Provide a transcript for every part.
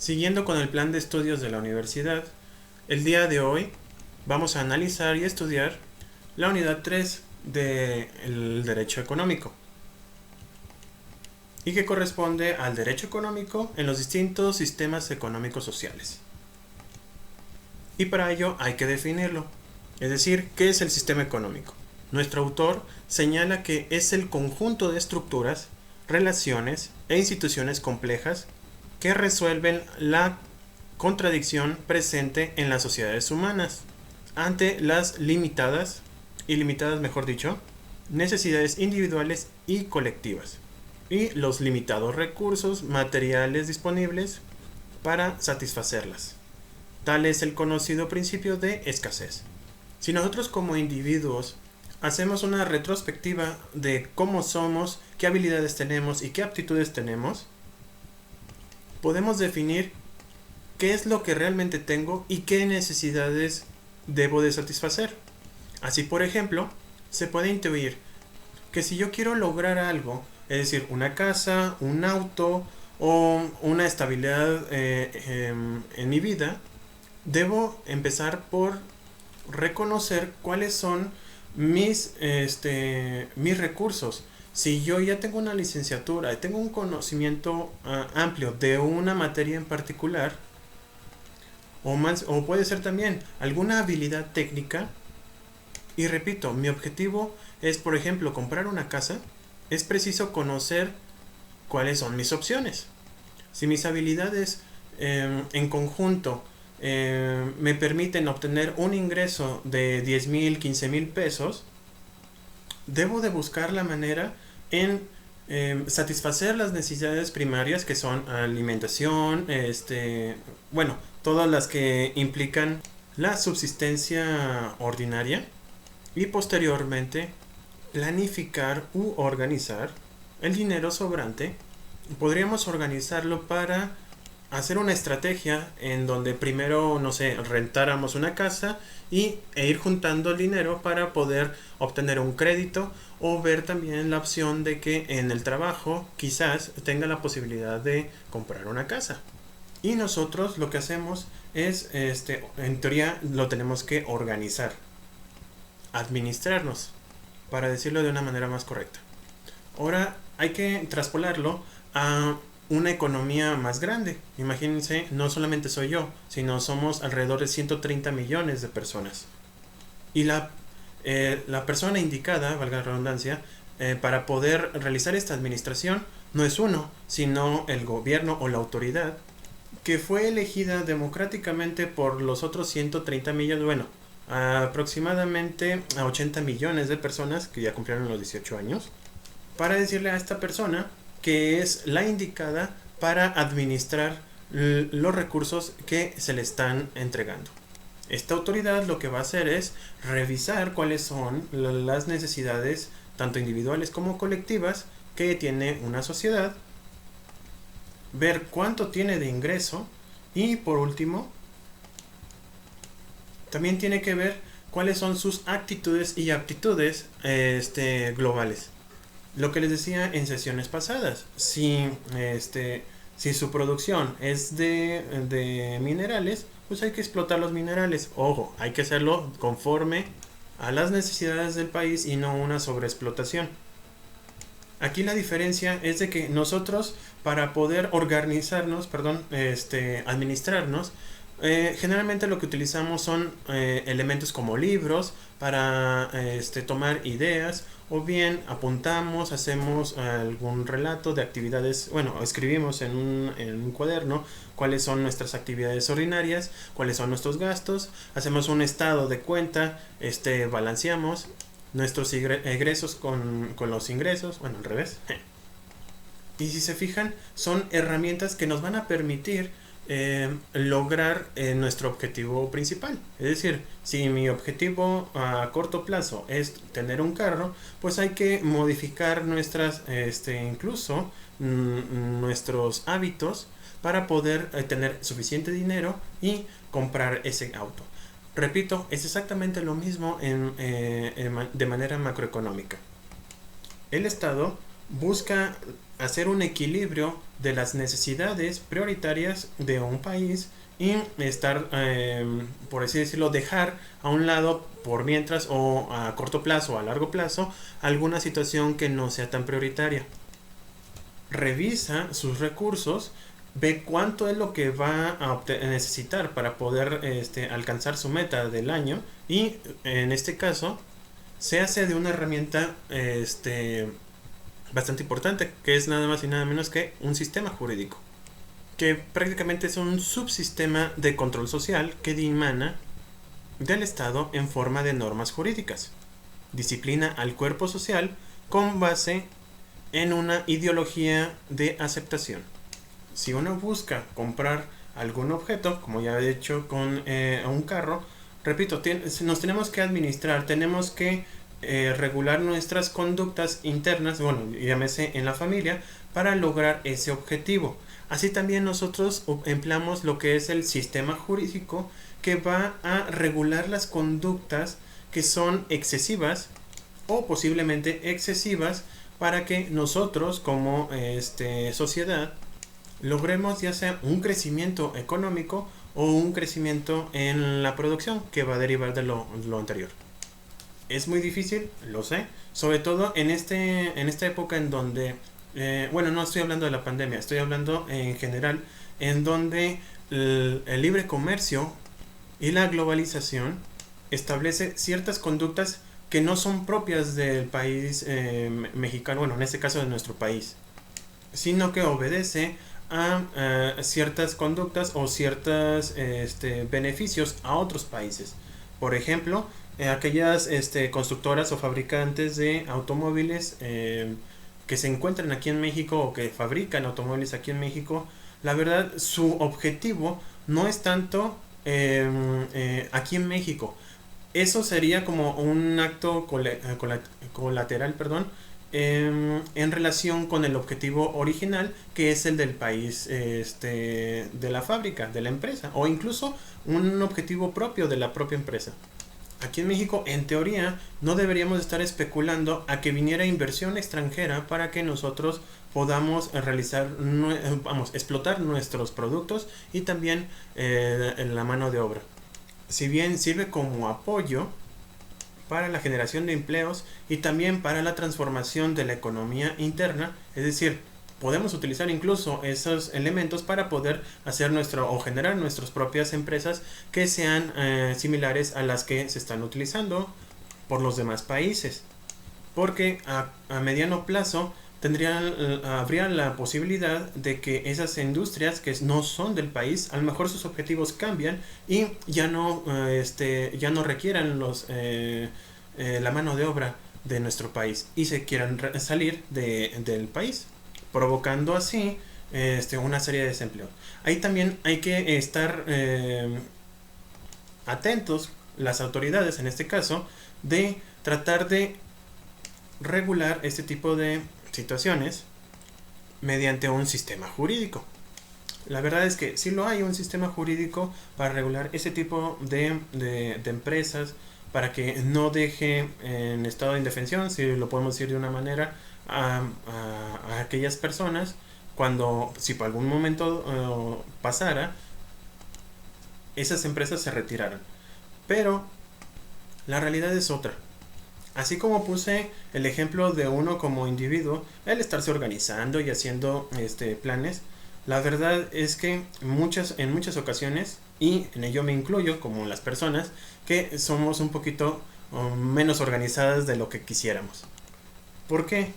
Siguiendo con el plan de estudios de la universidad, el día de hoy vamos a analizar y estudiar la unidad 3 del derecho económico y que corresponde al derecho económico en los distintos sistemas económicos sociales. Y para ello hay que definirlo, es decir, ¿qué es el sistema económico? Nuestro autor señala que es el conjunto de estructuras, relaciones e instituciones complejas que resuelven la contradicción presente en las sociedades humanas ante las ilimitadas mejor dicho, necesidades individuales y colectivas, y los limitados recursos materiales disponibles para satisfacerlas. Tal es el conocido principio de escasez. Si nosotros como individuos hacemos una retrospectiva de cómo somos, qué habilidades tenemos y qué aptitudes tenemos, podemos definir qué es lo que realmente tengo y qué necesidades debo de satisfacer. Así, por ejemplo, se puede intuir que si yo quiero lograr algo, es decir, una casa, un auto o una estabilidad en mi vida, debo empezar por reconocer cuáles son mis recursos. Si yo ya tengo una licenciatura, tengo un conocimiento amplio de una materia en particular, o puede ser también alguna habilidad técnica, y repito, mi objetivo es, por ejemplo, comprar una casa, es preciso conocer cuáles son mis opciones. Si mis habilidades en conjunto me permiten obtener un ingreso de 10,000, 15,000 pesos, debo de buscar la manera en satisfacer las necesidades primarias, que son alimentación, todas las que implican la subsistencia ordinaria, y posteriormente planificar u organizar el dinero sobrante. Podríamos organizarlo para hacer una estrategia en donde primero, no sé, rentáramos una casa e ir juntando el dinero para poder obtener un crédito, o ver también la opción de que en el trabajo quizás tenga la posibilidad de comprar una casa. Y nosotros lo que hacemos es, en teoría, lo tenemos que organizar, administrarnos, para decirlo de una manera más correcta. Ahora hay que traspolarlo a una economía más grande. Imagínense, no solamente soy yo, sino somos alrededor de 130 millones de personas. Y la persona indicada, valga la redundancia, para poder realizar esta administración no es uno, sino el gobierno o la autoridad que fue elegida democráticamente por los otros 130 millones, bueno, aproximadamente a 80 millones de personas que ya cumplieron los 18 años, para decirle a esta persona que es la indicada para administrar los recursos que se le están entregando. Esta autoridad lo que va a hacer es revisar cuáles son las necesidades, tanto individuales como colectivas, que tiene una sociedad, ver cuánto tiene de ingreso, y por último también tiene que ver cuáles son sus actitudes y aptitudes globales. Lo que les decía en sesiones pasadas, si su producción es de minerales, pues hay que explotar los minerales. Ojo, hay que hacerlo conforme a las necesidades del país y no una sobreexplotación. Aquí la diferencia es de que nosotros, para poder administrarnos, generalmente lo que utilizamos son elementos como libros para tomar ideas, o bien apuntamos, hacemos algún relato de actividades, bueno, escribimos en un cuaderno cuáles son nuestras actividades ordinarias, cuáles son nuestros gastos, hacemos un estado de cuenta, balanceamos nuestros egresos con los ingresos, bueno, al revés. Y si se fijan, son herramientas que nos van a permitir lograr nuestro objetivo principal. Es decir, si mi objetivo a corto plazo es tener un carro, pues hay que modificar incluso nuestros hábitos para poder tener suficiente dinero y comprar ese auto. Repito, es exactamente lo mismo de manera macroeconómica. El Estado busca hacer un equilibrio de las necesidades prioritarias de un país y estar, por así decirlo, dejar a un lado por mientras o a corto plazo o a largo plazo alguna situación que no sea tan prioritaria. Revisa sus recursos, ve cuánto es lo que va a necesitar para poder alcanzar su meta del año y en este caso se hace de una herramienta bastante importante, que es nada más y nada menos que un sistema jurídico, que prácticamente es un subsistema de control social que dimana del Estado en forma de normas jurídicas. Disciplina al cuerpo social con base en una ideología de aceptación. Si uno busca comprar algún objeto, como ya he hecho con un carro, repito, nos tenemos que administrar, tenemos que regular nuestras conductas internas, bueno, llámese en la familia, para lograr ese objetivo. Así también nosotros empleamos lo que es el sistema jurídico, que va a regular las conductas que son excesivas o posiblemente excesivas para que nosotros como sociedad logremos ya sea un crecimiento económico o un crecimiento en la producción que va a derivar de lo anterior. Es muy difícil, lo sé, sobre todo en esta época en donde, bueno, no estoy hablando de la pandemia, estoy hablando en general, en donde el libre comercio y la globalización establece ciertas conductas que no son propias del país mexicano, bueno, en este caso de nuestro país, sino que obedece a ciertas conductas o ciertos beneficios a otros países. Por ejemplo, aquellas constructoras o fabricantes de automóviles que se encuentran aquí en México o que fabrican automóviles aquí en México, la verdad su objetivo no es tanto aquí en México. Eso sería como un acto colateral, perdón, en relación con el objetivo original, que es el del país de la fábrica, de la empresa, o incluso un objetivo propio de la propia empresa. Aquí en México, en teoría, no deberíamos estar especulando a que viniera inversión extranjera para que nosotros podamos realizar, explotar nuestros productos y también la mano de obra. Si bien sirve como apoyo para la generación de empleos y también para la transformación de la economía interna, es decir, podemos utilizar incluso esos elementos para poder hacer o generar nuestras propias empresas que sean similares a las que se están utilizando por los demás países, porque a mediano plazo habría la posibilidad de que esas industrias que no son del país, a lo mejor sus objetivos cambian y ya no requieran la mano de obra de nuestro país y se quieran salir del país, provocando así una serie de desempleo. Ahí también hay que estar atentos, las autoridades en este caso, de tratar de regular este tipo de situaciones mediante un sistema jurídico. La verdad es que si lo hay un sistema jurídico para regular ese tipo de empresas, para que no deje en estado de indefensión, si lo podemos decir de una manera, a aquellas personas, si por algún momento pasara, esas empresas se retiraran. Pero la realidad es otra. Así como puse el ejemplo de uno como individuo, el estarse organizando y haciendo planes, la verdad es que en muchas ocasiones, y en ello me incluyo como las personas, que somos un poquito menos organizadas de lo que quisiéramos. ¿Por qué?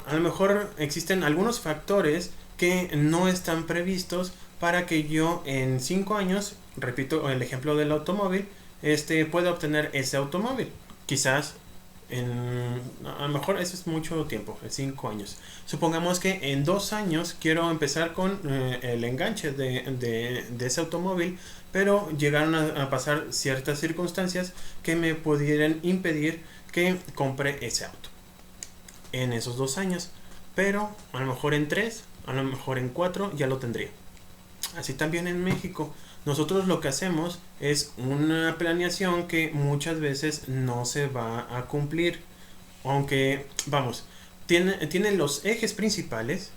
A lo mejor existen algunos factores que no están previstos para que yo en 5 años, repito el ejemplo del automóvil, pueda obtener ese automóvil. Quizás a lo mejor eso es mucho tiempo, 5 años. Supongamos que en 2 años quiero empezar con el enganche de ese automóvil, pero llegaron a pasar ciertas circunstancias que me pudieran impedir que compre ese auto en esos 2 años. Pero a lo mejor en 3, a lo mejor en 4 ya lo tendría. Así también en México. Nosotros lo que hacemos es una planeación que muchas veces no se va a cumplir. Aunque, vamos, tiene los ejes principales,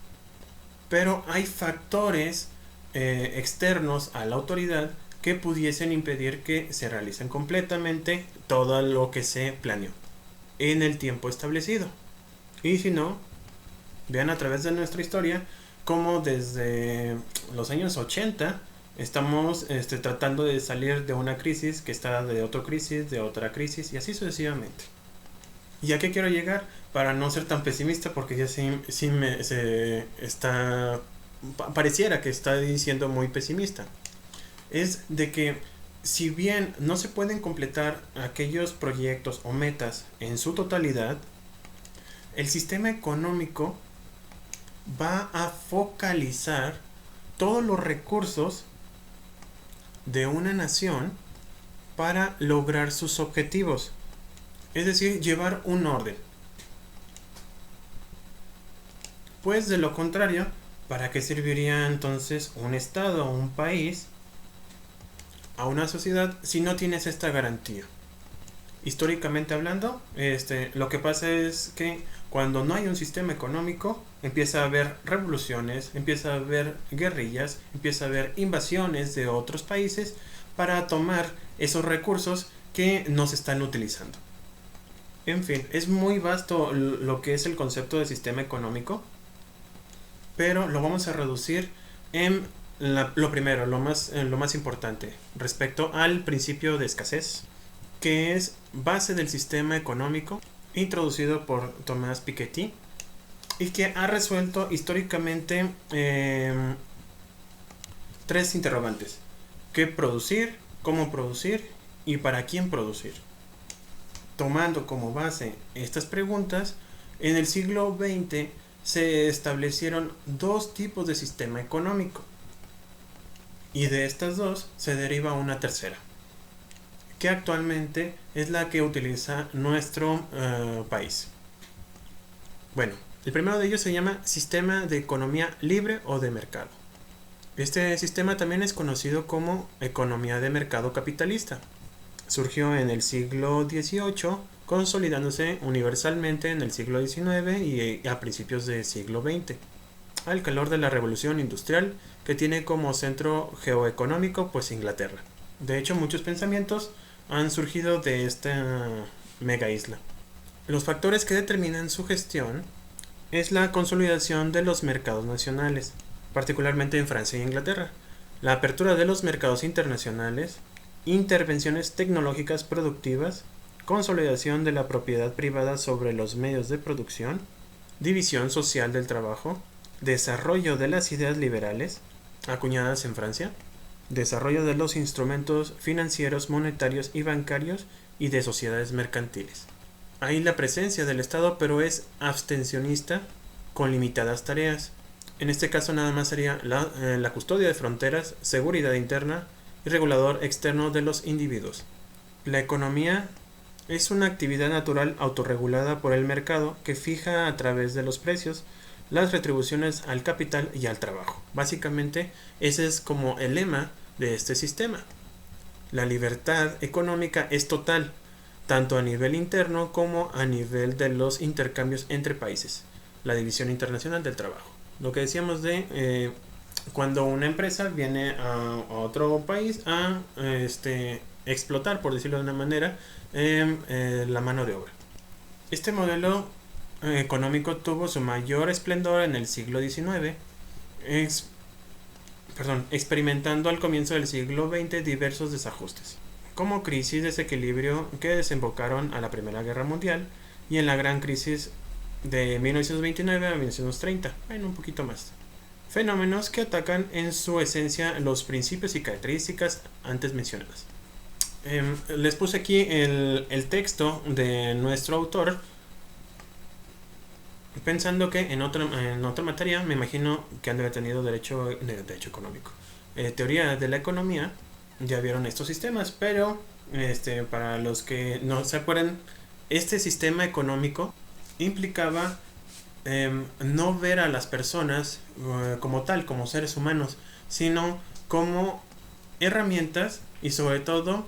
pero hay factores externos a la autoridad que pudiesen impedir que se realicen completamente todo lo que se planeó en el tiempo establecido. Y si no, vean a través de nuestra historia cómo desde los años 80 estamos tratando de salir de una crisis que está de otra crisis y así sucesivamente. ¿Y a qué quiero llegar? Para no ser tan pesimista, porque ya pareciera que está diciendo muy pesimista. Es de que si bien no se pueden completar aquellos proyectos o metas en su totalidad, el sistema económico va a focalizar todos los recursos de una nación para lograr sus objetivos. Es decir, llevar un orden. Pues de lo contrario, ¿para qué serviría entonces un estado o un país a una sociedad si no tienes esta garantía? Históricamente hablando, lo que pasa es que cuando no hay un sistema económico, empieza a haber revoluciones, empieza a haber guerrillas, empieza a haber invasiones de otros países para tomar esos recursos que no se están utilizando. En fin, es muy vasto lo que es el concepto de sistema económico, pero lo vamos a reducir en lo primero, lo más importante, respecto al principio de escasez, que es base del sistema económico, introducido por Thomas Piketty, y que ha resuelto históricamente tres interrogantes: ¿qué producir?, ¿cómo producir? ¿Y para quién producir? Tomando como base estas preguntas, en el siglo XX se establecieron dos tipos de sistema económico, y de estas dos se deriva una tercera, que actualmente es la que utiliza nuestro país. Bueno, el primero de ellos se llama sistema de economía libre o de mercado. Este sistema también es conocido como economía de mercado capitalista. Surgió en el siglo XVIII, consolidándose universalmente en el siglo XIX y a principios del siglo XX, al calor de la revolución industrial, que tiene como centro geoeconómico pues Inglaterra. De hecho, muchos pensamientos han surgido de esta mega isla. Los factores que determinan su gestión es la consolidación de los mercados nacionales, particularmente en Francia e Inglaterra, la apertura de los mercados internacionales, intervenciones tecnológicas productivas, consolidación de la propiedad privada sobre los medios de producción, división social del trabajo, desarrollo de las ideas liberales, acuñadas en Francia, desarrollo de los instrumentos financieros, monetarios y bancarios y de sociedades mercantiles. Hay la presencia del Estado, pero es abstencionista con limitadas tareas. En este caso nada más sería la custodia de fronteras, seguridad interna y regulador externo de los individuos. La economía es una actividad natural autorregulada por el mercado que fija a través de los precios las retribuciones al capital y al trabajo. Básicamente ese es como el lema de este sistema. La libertad económica es total, tanto a nivel interno como a nivel de los intercambios entre países. La división internacional del trabajo. Lo que decíamos de cuando una empresa viene a otro país a explotar, por decirlo de una manera, la mano de obra. Este modelo económico tuvo su mayor esplendor en el siglo XIX, experimentando al comienzo del siglo XX diversos desajustes, como crisis, desequilibrio que desembocaron a la Primera Guerra Mundial y en la gran crisis de 1929 a 1930, un poquito más. Fenómenos que atacan en su esencia los principios y características antes mencionadas. Les puse aquí el texto de nuestro autor, pensando que en otra materia me imagino que han de haber tenido derecho económico. Teoría de la economía, ya vieron estos sistemas, pero para los que no se acuerdan, este sistema económico implicaba no ver a las personas como tal, como seres humanos, sino como herramientas y sobre todo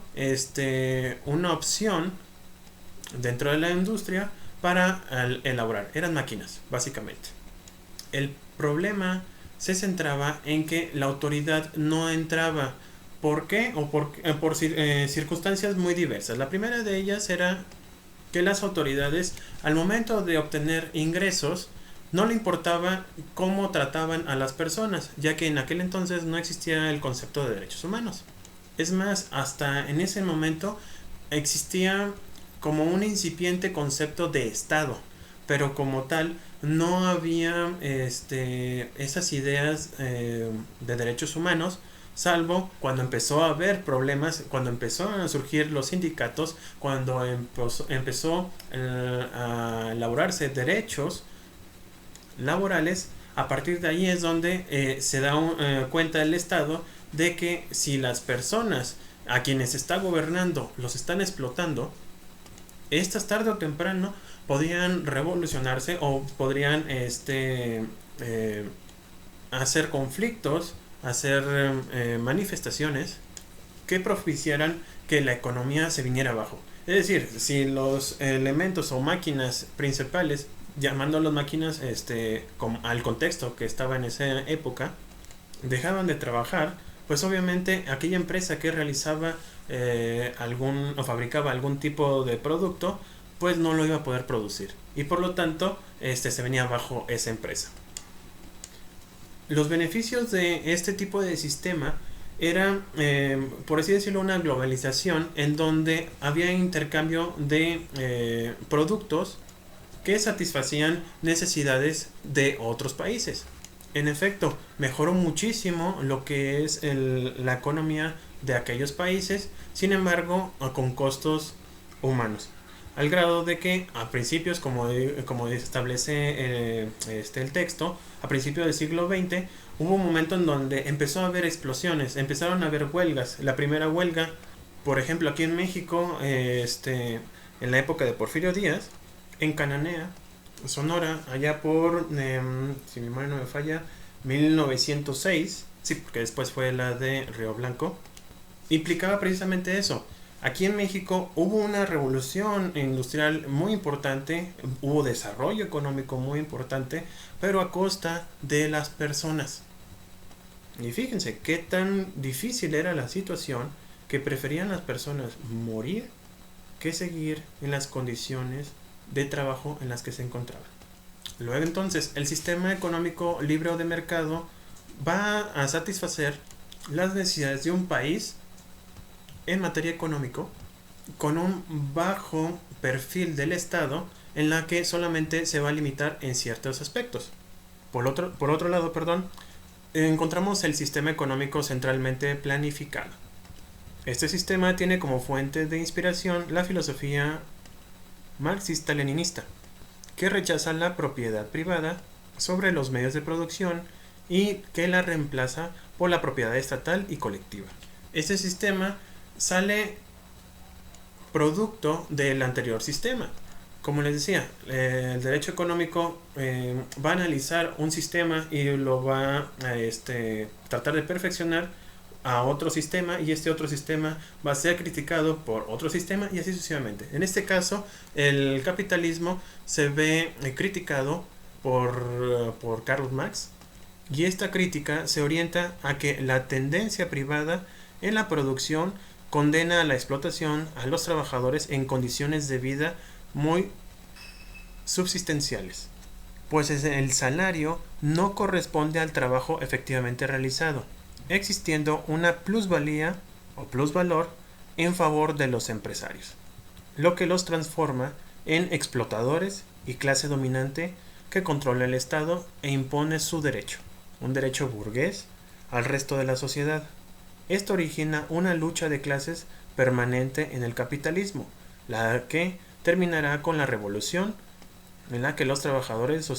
una opción dentro de la industria para elaborar. Eran máquinas, básicamente. El problema se centraba en que la autoridad no entraba. ¿Por qué? Por circunstancias muy diversas. La primera de ellas era que las autoridades, al momento de obtener ingresos, no le importaba cómo trataban a las personas, ya que en aquel entonces no existía el concepto de derechos humanos. Es más, hasta en ese momento existía como un incipiente concepto de Estado, pero como tal no había esas ideas de derechos humanos, salvo cuando empezó a haber problemas, cuando empezó a surgir los sindicatos, cuando empezó a elaborarse derechos laborales. A partir de ahí es donde se da cuenta el Estado de que si las personas a quienes está gobernando los están explotando, estas tarde o temprano podrían revolucionarse o podrían hacer conflictos, hacer manifestaciones que propiciaran que la economía se viniera abajo. Es decir, si los elementos o máquinas principales, llamando a las máquinas al contexto que estaba en esa época, dejaban de trabajar, pues obviamente aquella empresa que realizaba o fabricaba algún tipo de producto, pues no lo iba a poder producir, y por lo tanto se venía abajo esa empresa. Los beneficios de este tipo de sistema era, por así decirlo, una globalización en donde había intercambio de productos que satisfacían necesidades de otros países. En efecto, mejoró muchísimo lo que es la economía de aquellos países, sin embargo, con costos humanos. Al grado de que a principios, como establece el texto, a principios del siglo XX, hubo un momento en donde empezó a haber explosiones, empezaron a haber huelgas. La primera huelga, por ejemplo, aquí en México, en la época de Porfirio Díaz, en Cananea, Sonora, allá por, si mi memoria no me falla, 1906, sí, porque después fue la de Río Blanco, implicaba precisamente eso. Aquí en México hubo una revolución industrial muy importante, hubo desarrollo económico muy importante, pero a costa de las personas. Y fíjense qué tan difícil era la situación, que preferían las personas morir que seguir en las condiciones de trabajo en las que se encontraban. Luego entonces el sistema económico libre o de mercado va a satisfacer las necesidades de un país en materia económico con un bajo perfil del Estado, en la que solamente se va a limitar en ciertos aspectos. Por otro lado, encontramos el sistema económico centralmente planificado. Este sistema tiene como fuente de inspiración la filosofía marxista-leninista, que rechaza la propiedad privada sobre los medios de producción y que la reemplaza por la propiedad estatal y colectiva. Este sistema sale producto del anterior sistema. Como les decía, el derecho económico va a analizar un sistema y lo va a tratar de perfeccionar a otro sistema, y este otro sistema va a ser criticado por otro sistema, y así sucesivamente. En este caso, el capitalismo se ve criticado por Karl Marx, y esta crítica se orienta a que la tendencia privada en la producción condena a la explotación a los trabajadores en condiciones de vida muy subsistenciales, pues el salario no corresponde al trabajo efectivamente realizado, existiendo una plusvalía o plusvalor en favor de los empresarios, lo que los transforma en explotadores y clase dominante que controla el Estado e impone su derecho, un derecho burgués, al resto de la sociedad. Esto origina una lucha de clases permanente en el capitalismo, la que terminará con la revolución, en la que los trabajadores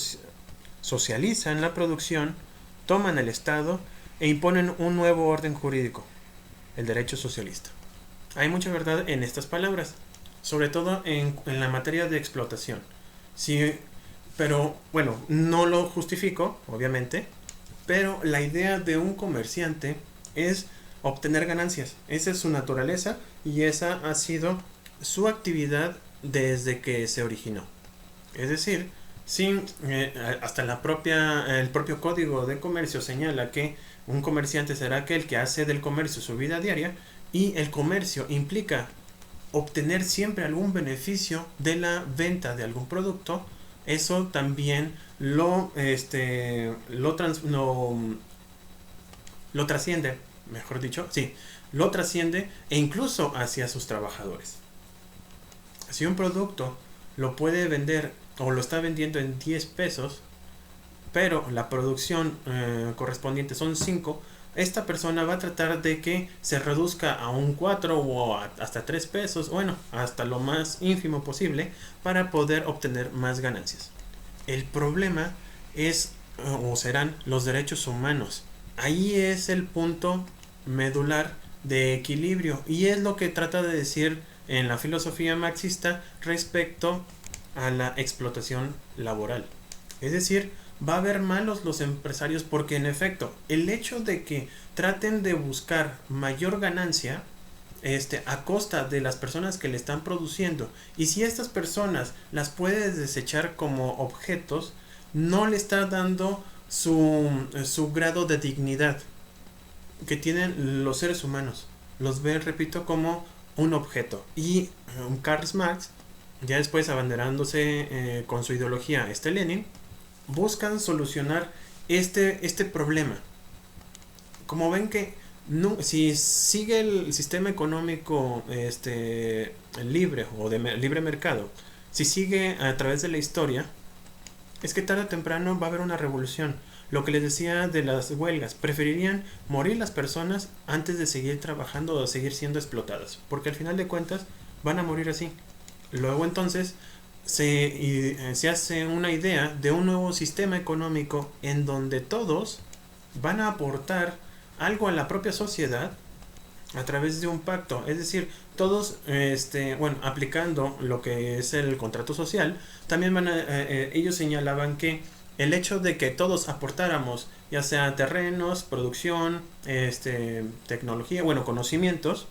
socializan la producción, toman el Estado e imponen un nuevo orden jurídico, el derecho socialista. Hay mucha verdad en estas palabras, sobre todo en la materia de explotación. Sí, pero bueno, no lo justifico, obviamente, pero la idea de un comerciante es obtener ganancias. Esa es su naturaleza y esa ha sido su actividad desde que se originó. Es decir, sin, hasta el propio código de comercio señala que un comerciante será aquel que hace del comercio su vida diaria, y el comercio implica obtener siempre algún beneficio de la venta de algún producto. Eso también lo trasciende, mejor dicho, sí, lo trasciende e incluso hacia sus trabajadores. Si un producto lo puede vender o lo está vendiendo en 10 pesos, pero la producción correspondiente son 5, esta persona va a tratar de que se reduzca a un 4 o hasta 3 pesos, bueno, hasta lo más ínfimo posible para poder obtener más ganancias. El problema es o serán los derechos humanos. Ahí es el punto medular de equilibrio y es lo que trata de decir en la filosofía marxista respecto a la explotación laboral. Es decir, va a haber malos los empresarios porque en efecto el hecho de que traten de buscar mayor ganancia a costa de las personas que le están produciendo, y si estas personas las puedes desechar como objetos, no le está dando su grado de dignidad que tienen los seres humanos. Los ve, repito, como un objeto. Y Karl Marx, ya después abanderándose con su ideología Lenin, buscan solucionar este problema. Como ven que no, si sigue el sistema económico libre o de libre mercado, si sigue a través de la historia, es que tarde o temprano va a haber una revolución. Lo que les decía de las huelgas, preferirían morir las personas antes de seguir trabajando o de seguir siendo explotadas, porque al final de cuentas van a morir así. Luego entonces se hace una idea de un nuevo sistema económico en donde todos van a aportar algo a la propia sociedad a través de un pacto, es decir, todos aplicando lo que es el contrato social. También ellos señalaban que el hecho de que todos aportáramos, ya sea terrenos, producción, tecnología, conocimientos,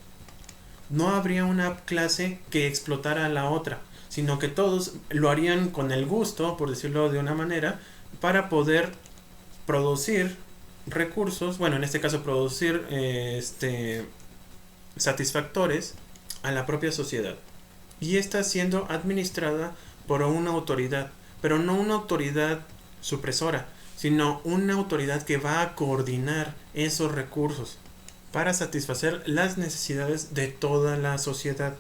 no habría una clase que explotara a la otra, sino que todos lo harían con el gusto, por decirlo de una manera, para poder producir recursos, en este caso producir satisfactores a la propia sociedad. Y está siendo administrada por una autoridad, pero no una autoridad supresora, sino una autoridad que va a coordinar esos recursos para satisfacer las necesidades de toda la sociedad.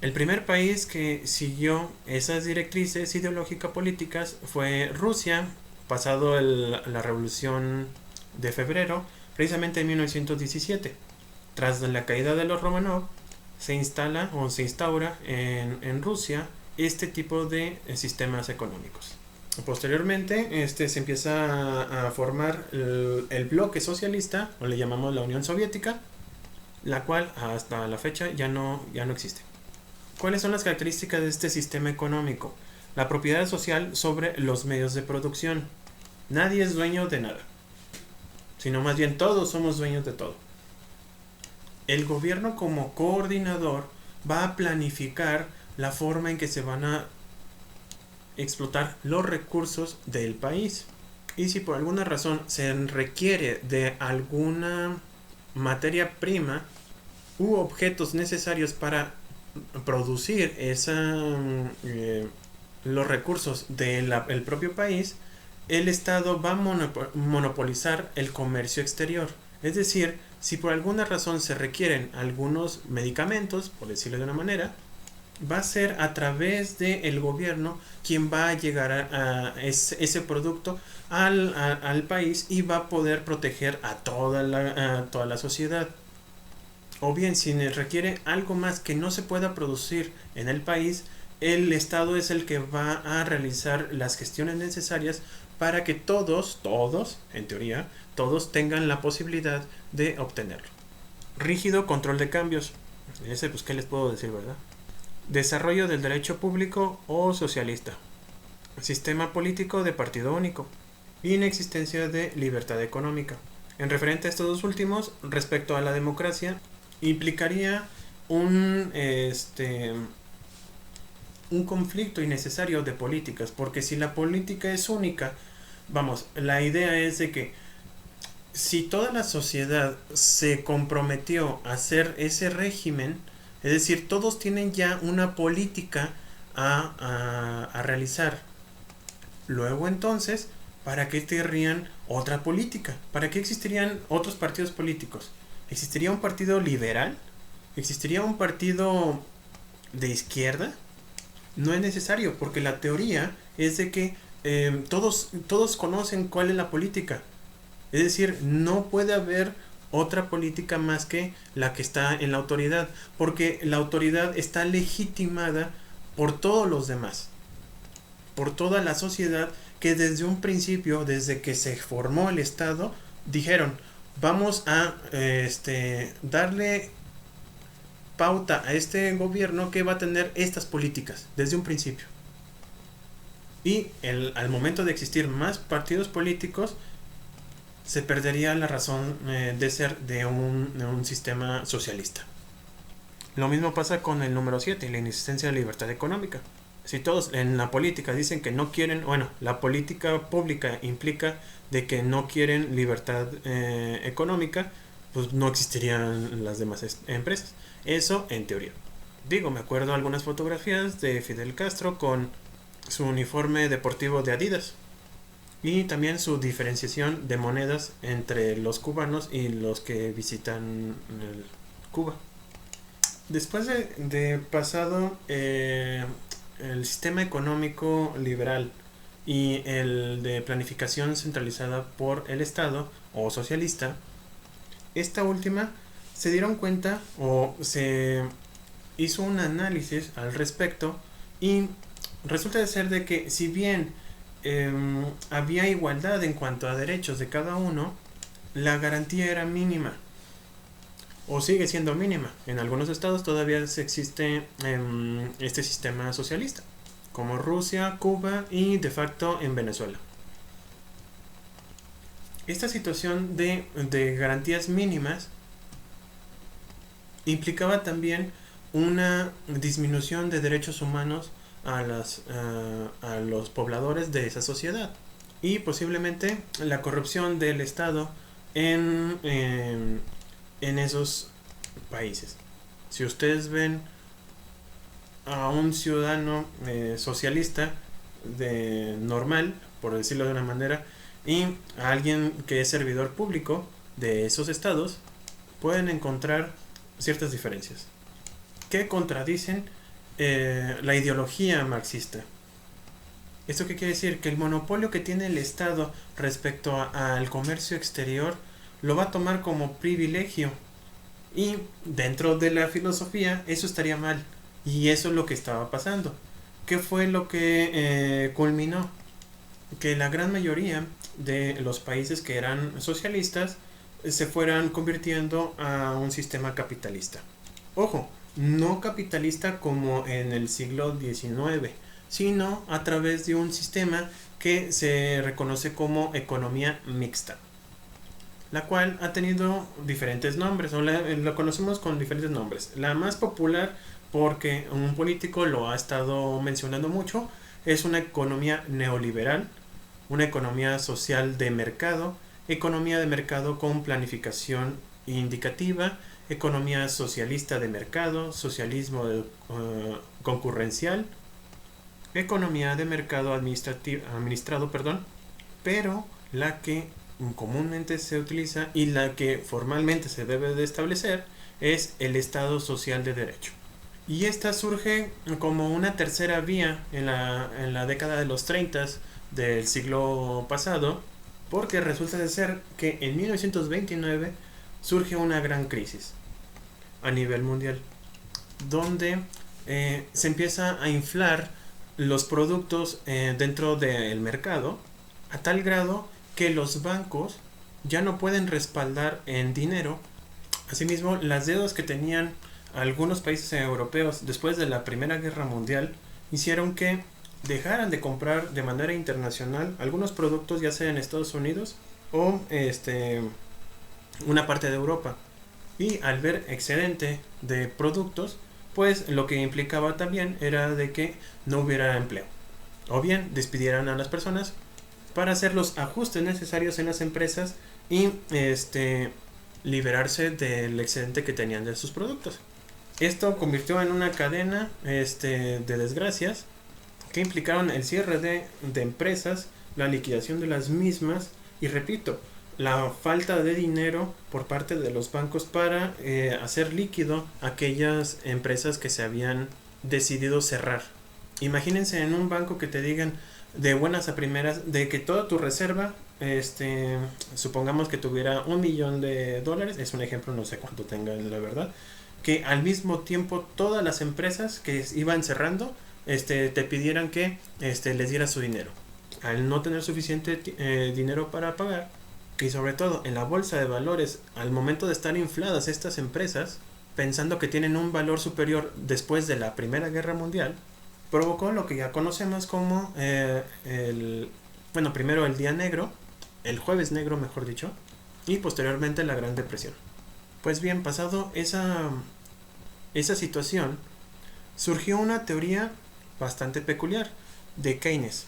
El primer país que siguió esas directrices ideológico-políticas fue Rusia, pasado la Revolución de Febrero, precisamente en 1917. Tras la caída de los Romanov, se instaura en Rusia este tipo de sistemas económicos. Posteriormente, se empieza a formar el bloque socialista, o le llamamos la Unión Soviética, la cual hasta la fecha ya no existe. ¿Cuáles son las características de este sistema económico? La propiedad social sobre los medios de producción. Nadie es dueño de nada, sino más bien todos somos dueños de todo. El gobierno como coordinador va a planificar la forma en que se van a explotar los recursos del país. Y si por alguna razón se requiere de alguna materia prima u objetos necesarios para producir los recursos del propio país, el Estado va a monopolizar el comercio exterior. Es decir, si por alguna razón se requieren algunos medicamentos, por decirlo de una manera, va a ser a través del gobierno quien va a llegar a ese producto al país y va a poder proteger a toda la sociedad. O bien, si requiere algo más que no se pueda producir en el país, el Estado es el que va a realizar las gestiones necesarias para que todos, en teoría, todos tengan la posibilidad de obtenerlo. Rígido control de cambios. Ese, pues, ¿qué les puedo decir, verdad? Desarrollo del derecho público o socialista. Sistema político de partido único. Inexistencia de libertad económica. En referente a estos dos últimos, respecto a la democracia, implicaría un conflicto innecesario de políticas, porque si la política es única, vamos, la idea es de que si toda la sociedad se comprometió a hacer ese régimen, es decir, todos tienen ya una política a realizar. Luego entonces, ¿para qué querrían otra política? ¿Para qué existirían otros partidos políticos? ¿Existiría un partido liberal? ¿Existiría un partido de izquierda? No es necesario, porque la teoría es de que todos conocen cuál es la política. Es decir, no puede haber otra política más que la que está en la autoridad, porque la autoridad está legitimada por todos los demás, por toda la sociedad, que desde un principio, desde que se formó el Estado, dijeron, vamos a darle pauta a este gobierno que va a tener estas políticas desde un principio. Y al momento de existir más partidos políticos, se perdería la razón de ser de un sistema socialista. Lo mismo pasa con el número 7, la inexistencia de libertad económica. Si todos en la política dicen que no quieren, bueno, la política pública implica de que no quieren libertad económica, pues no existirían las demás empresas. Eso en teoría. Digo, me acuerdo algunas fotografías de Fidel Castro con su uniforme deportivo de Adidas y también su diferenciación de monedas entre los cubanos y los que visitan Cuba. Después de pasado el sistema económico liberal y el de planificación centralizada por el Estado o socialista, esta última se dieron cuenta o se hizo un análisis al respecto y resulta de ser de que si bien había igualdad en cuanto a derechos de cada uno, la garantía era mínima o sigue siendo mínima. En algunos estados todavía existe este sistema socialista, como Rusia, Cuba y de facto en Venezuela. Esta situación de garantías mínimas implicaba también una disminución de derechos humanos a los pobladores de esa sociedad y posiblemente la corrupción del Estado en esos países. Si ustedes ven a un ciudadano socialista normal, por decirlo de una manera, y a alguien que es servidor público de esos estados, pueden encontrar ciertas diferencias que contradicen la ideología marxista. ¿Esto qué quiere decir? Que el monopolio que tiene el Estado respecto al comercio exterior lo va a tomar como privilegio, y dentro de la filosofía eso estaría mal, y eso es lo que estaba pasando. ¿Qué fue lo que culminó? Que la gran mayoría de los países que eran socialistas se fueran convirtiendo a un sistema capitalista. Ojo, no capitalista como en el siglo XIX, sino a través de un sistema que se reconoce como economía mixta, la cual ha tenido diferentes nombres, o lo conocemos con diferentes nombres. La más popular, porque un político lo ha estado mencionando mucho, es una economía neoliberal, una economía social de mercado, economía de mercado con planificación indicativa, economía socialista de mercado, socialismo concurrencial, economía de mercado administrado, pero la que comúnmente se utiliza y la que formalmente se debe de establecer es el Estado social de derecho. Y esta surge como una tercera vía en la década de los 30 del siglo pasado, porque resulta de ser que en 1929 surge una gran crisis a nivel mundial, donde se empieza a inflar los productos dentro del mercado a tal grado que los bancos ya no pueden respaldar en dinero. Asimismo, las deudas que tenían algunos países europeos después de la Primera Guerra Mundial hicieron que dejaran de comprar de manera internacional algunos productos, ya sea en Estados Unidos o una parte de Europa. Y al ver excedente de productos, pues lo que implicaba también era de que no hubiera empleo. O bien despidieran a las personas para hacer los ajustes necesarios en las empresas y liberarse del excedente que tenían de sus productos. Esto convirtió en una cadena de desgracias que implicaron el cierre de empresas, la liquidación de las mismas y, repito, la falta de dinero por parte de los bancos para hacer líquido aquellas empresas que se habían decidido cerrar. Imagínense en un banco que te digan de buenas a primeras de que toda tu reserva, supongamos que tuviera $1,000,000, es un ejemplo, no sé cuánto tengan la verdad, que al mismo tiempo todas las empresas que iban cerrando te pidieran que les diera su dinero. Al no tener suficiente dinero para pagar, y sobre todo en la bolsa de valores, al momento de estar infladas estas empresas, pensando que tienen un valor superior después de la Primera Guerra Mundial, provocó lo que ya conocemos como primero el Día Negro, el Jueves Negro mejor dicho, y posteriormente la Gran Depresión. Pues bien, pasado esa situación, surgió una teoría bastante peculiar de Keynes.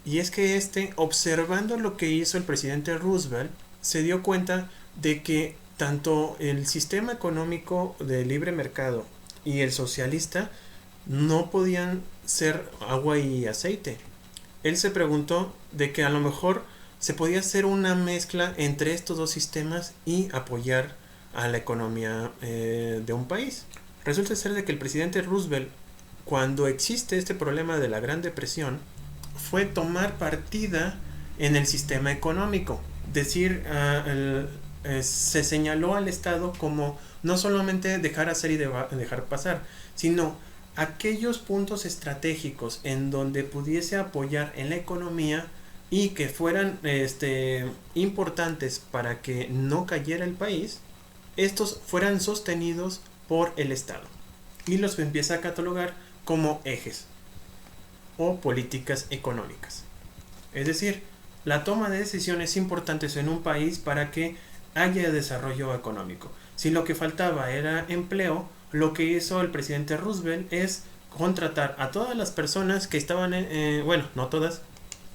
Y es que observando lo que hizo el presidente Roosevelt, se dio cuenta de que tanto el sistema económico de libre mercado y el socialista no podían ser agua y aceite. Él se preguntó de que a lo mejor se podía hacer una mezcla entre estos dos sistemas y apoyar a la economía de un país. Resulta ser de que el presidente Roosevelt, cuando existe este problema de la Gran Depresión, fue tomar partida en el sistema económico. Decir, se señaló al Estado como no solamente dejar hacer y dejar pasar, sino aquellos puntos estratégicos en donde pudiese apoyar en la economía y que fueran importantes para que no cayera el país, estos fueran sostenidos por el Estado. Y los empieza a catalogar como ejes o políticas económicas. Es decir, la toma de decisiones importantes en un país para que haya desarrollo económico. Si lo que faltaba era empleo, lo que hizo el presidente Roosevelt es contratar a todas las personas que estaban no todas,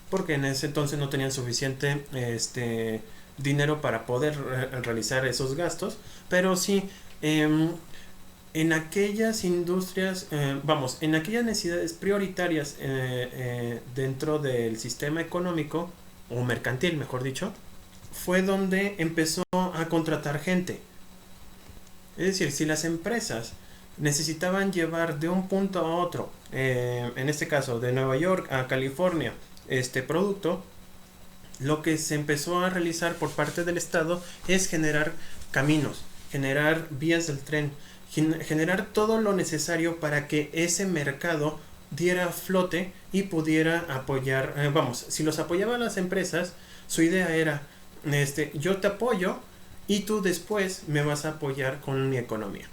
porque en ese entonces no tenían suficiente dinero para poder realizar esos gastos, pero sí en aquellas industrias, en aquellas necesidades prioritarias dentro del sistema económico, o mercantil mejor dicho, fue donde empezó a contratar gente. Es decir, si las empresas necesitaban llevar de un punto a otro, en este caso de Nueva York a California, este producto, lo que se empezó a realizar por parte del Estado es generar caminos, generar vías del tren, generar todo lo necesario para que ese mercado diera flote y pudiera apoyar, si los apoyaban las empresas, su idea era, yo te apoyo y tú después me vas a apoyar con mi economía.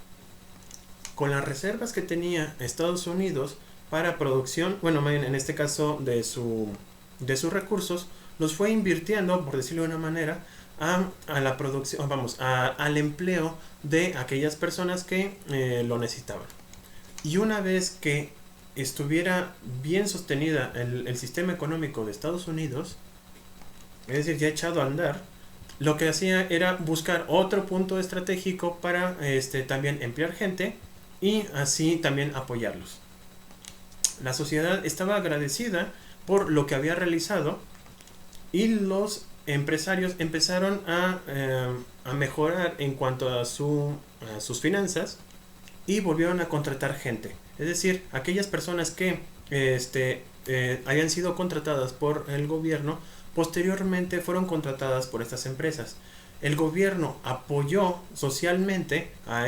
Con las reservas que tenía Estados Unidos para producción, en este caso de sus recursos, los fue invirtiendo, por decirlo de una manera, a la producción, al empleo de aquellas personas que lo necesitaban. Y una vez que estuviera bien sostenida el sistema económico de Estados Unidos, es decir, ya echado a andar, lo que hacía era buscar otro punto estratégico para también emplear gente y así también apoyarlos. La sociedad estaba agradecida por lo que había realizado y los empresarios empezaron a mejorar en cuanto a sus finanzas y volvieron a contratar gente. Es decir, aquellas personas que habían sido contratadas por el gobierno, posteriormente fueron contratadas por estas empresas. El gobierno apoyó socialmente a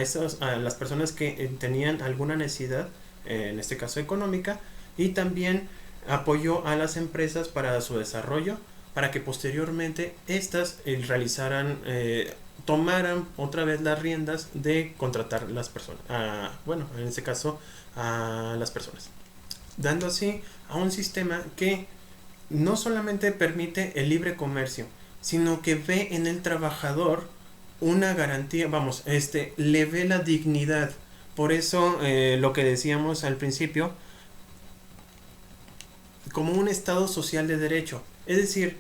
las personas que tenían alguna necesidad, en este caso económica, y también apoyó a las empresas para su desarrollo, para que posteriormente estas tomaran otra vez las riendas de contratar las personas, en este caso a las personas, dando así a un sistema que no solamente permite el libre comercio, sino que ve en el trabajador una garantía, le ve la dignidad, Por eso lo que decíamos al principio, como un Estado social de derecho. Es decir,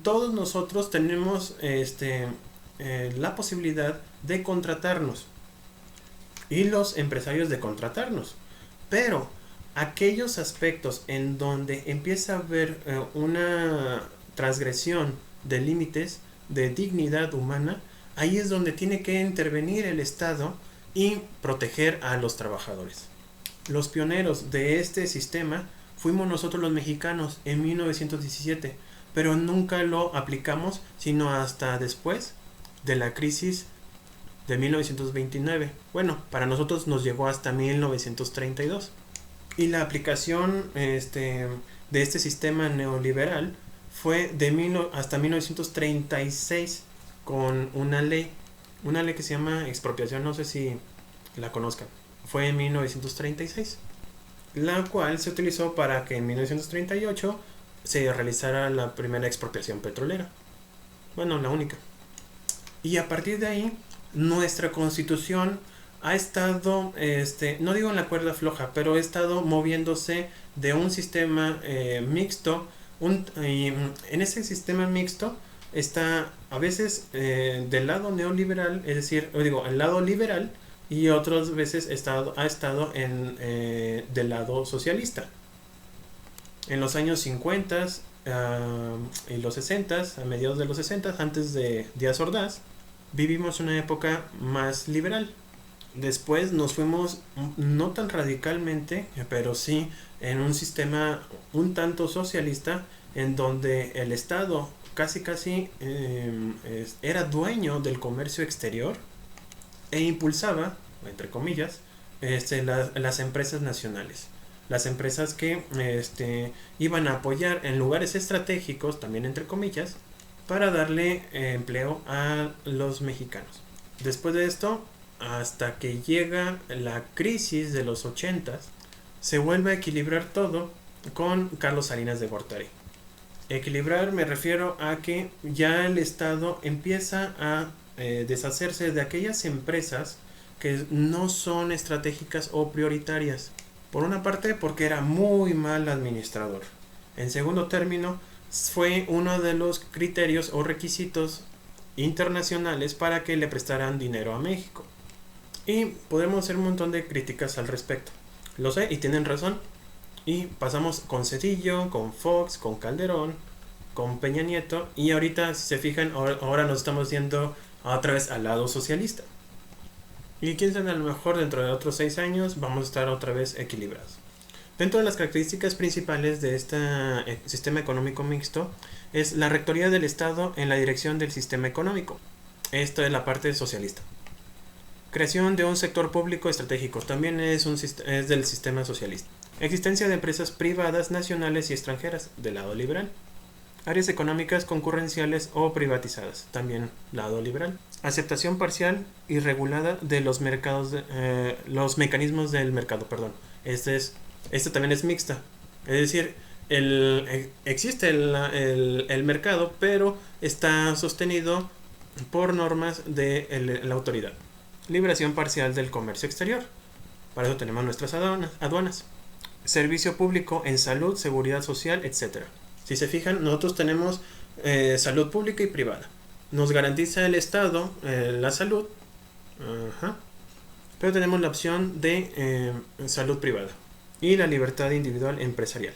todos nosotros tenemos la posibilidad de contratarnos y los empresarios de contratarnos. Pero aquellos aspectos en donde empieza a haber una transgresión de límites de dignidad humana, ahí es donde tiene que intervenir el Estado y proteger a los trabajadores. Los pioneros de este sistema fuimos nosotros los mexicanos en 1917, pero nunca lo aplicamos sino hasta después de la crisis de 1929. Bueno, para nosotros nos llegó hasta 1932. Y la aplicación de este sistema neoliberal fue hasta 1936 con una ley que se llama expropiación, no sé si la conozcan. Fue en 1936, la cual se utilizó para que en 1938 se realizara la primera expropiación petrolera. Bueno, la única. Y a partir de ahí, nuestra constitución ha estado, no digo en la cuerda floja, pero ha estado moviéndose de un sistema mixto. Y en ese sistema mixto está a veces del lado neoliberal, es decir, digo, al lado liberal, y otras veces ha estado del lado socialista. En los años 50 y los 60, a mediados de los 60, antes de Díaz Ordaz, vivimos una época más liberal. Después nos fuimos, no tan radicalmente, pero sí en un sistema un tanto socialista, en donde el Estado casi era dueño del comercio exterior e impulsaba, entre comillas, las empresas nacionales. Las empresas que iban a apoyar en lugares estratégicos, también entre comillas, para darle empleo a los mexicanos. Después de esto, hasta que llega la crisis de los 80, se vuelve a equilibrar todo con Carlos Salinas de Gortari. Equilibrar me refiero a que ya el Estado empieza a deshacerse de aquellas empresas que no son estratégicas o prioritarias. Por una parte, porque era muy mal administrador. En segundo término, fue uno de los criterios o requisitos internacionales para que le prestaran dinero a México. Y podemos hacer un montón de críticas al respecto. Lo sé y tienen razón. Y pasamos con Cedillo, con Fox, con Calderón, con Peña Nieto. Y ahorita, si se fijan, ahora nos estamos yendo otra vez al lado socialista. Y quién sabe, a lo mejor dentro de otros 6 años vamos a estar otra vez equilibrados. Dentro de las características principales de este sistema económico mixto es la rectoría del Estado en la dirección del sistema económico. Esto es la parte socialista. Creación de un sector público estratégico, también es del sistema socialista. Existencia de empresas privadas, nacionales y extranjeras, del lado liberal. Áreas económicas concurrenciales o privatizadas, también lado liberal. Aceptación parcial y regulada de los los mecanismos del mercado, perdón. Este también es mixta. Es decir, existe el mercado, pero está sostenido por normas de la autoridad. Liberación parcial del comercio exterior. Para eso tenemos nuestras aduanas. Servicio público en salud, seguridad social, etc. Si se fijan, nosotros tenemos salud pública y privada. Nos garantiza el Estado la salud, pero tenemos la opción de salud privada y la libertad individual empresarial.